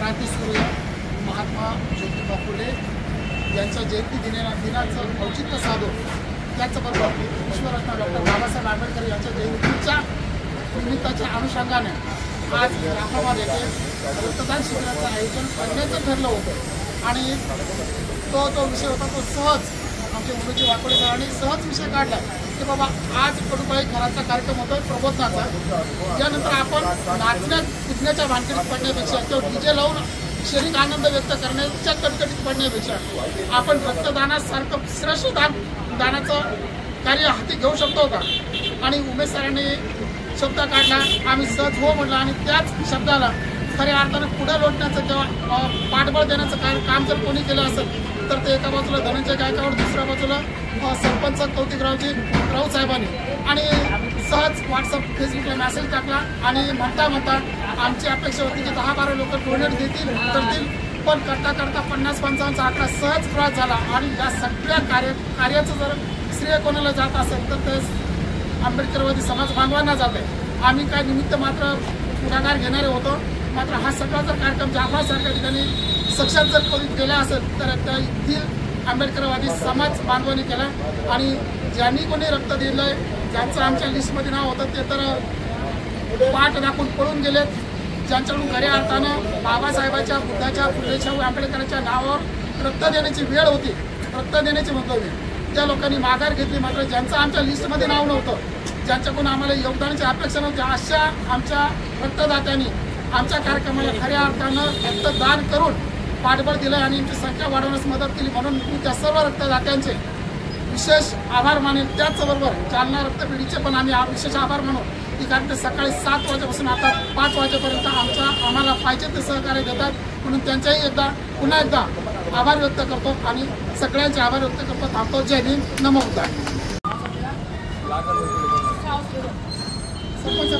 क्रांतीसूर्य महात्मा ज्योतिबा फुले यांच्या जयंती दिनाचं औचित्य साधून त्याचबरोबर विश्वरत्न डॉक्टर बाबासाहेब आंबेडकर यांच्या जयंतीच्या निमित्ताच्या अनुषंगाने आज रामाबाद येथे रक्तदान शिबिराचं आयोजन करण्याचं ठरलं होतं आणि तो विषय होता तो सहज आमचे उमेदजी वाकोडे सरांनी सहज विषय काढला की बाबा आज कडूबाई घराचा कार्यक्रम होतो प्रबोधनाचा, यानंतर आपण नाचण्यात कुदण्याच्या भानगडीत पडण्यापेक्षा किंवा डीजे लावून शरीर आनंद व्यक्त करण्याच्या कटकटीत पडण्यापेक्षा आपण रक्तदानासारखं श्रेष्ठ दानाचं कार्य हाती घेऊ शकतो का। आणि उमेश सरांनी शब्द काढला, आम्ही सहज हो म्हटलं आणि त्याच शब्दाला खऱ्या अर्थानं पुढे लोटण्याचं किंवा पाठबळ देण्याचं काम जर कोणी केलं असेल तर ते एका बाजूला धनंजय गायकवाड, दुसऱ्या बाजूला सरपंच कौतिकरावजी राऊत साहेबांनी आणि सहज व्हॉट्सअप फेसबुकला मेसेज टाकला आणि म्हणता आमची अपेक्षा होती की 10-12 लोक डोनेट करतील पण करता 50-55चा आकडा सहज क्रॉस झाला आणि या सगळ्या कार्याचं जर श्रेय कोणाला जात असेल तर ते आंबेडकरवादी समाज बांधवांना जात आहे। आम्ही काय निमित्त मात्र पुढाकार घेणारे होतो, मात्र हा सगळा जर कार्यक्रम जाफरासारख्या ठिकाणी सक्षम जर करून केला असेल तर त्या येथील आंबेडकरवादी समाज बांधवांनी केला आणि ज्यांनी कोणी रक्त दिलंय ज्यांचं आमच्या लिस्टमध्ये नाव होतं ते तर पाठ दाखवून पळून गेलेत, ज्यांच्याकडून खऱ्या अर्थानं बाबासाहेबांच्या, बुद्धाच्या, फुलेच्या, आंबेडकरांच्या नावावर रक्त देण्याची वेळ होती, रक्त देण्याची मंतव्य त्या लोकांनी माघार घेतली। मात्र ज्यांचं आमच्या लिस्टमध्ये नाव नव्हतं, ज्यांच्याकडून आम्हाला योगदानाची अपेक्षा नव्हती, अशा आमच्या रक्तदात्यांनी आमच्या कार्यक्रमाला खऱ्या अर्थानं रक्तदान करून पाठबळ दिलं आणि आमची संख्या वाढवण्यास मदत केली। म्हणून मी त्या सर्व रक्तदात्यांचे विशेष आभार मानेल। त्याचबरोबर जालना रक्तपेढीचे पण आम्ही विशेष आभार मानू की कारण ते सकाळी 7 वाजेपासून आता 5 वाजेपर्यंत आम्हाला पाहिजे ते सहकार्य देतात, म्हणून त्यांच्याही पुन्हा एकदा आभार व्यक्त करतो आणि सगळ्यांचे आभार व्यक्त करतो। थांबतो। जय हिंद, नमो बुद्धाय। सरपंच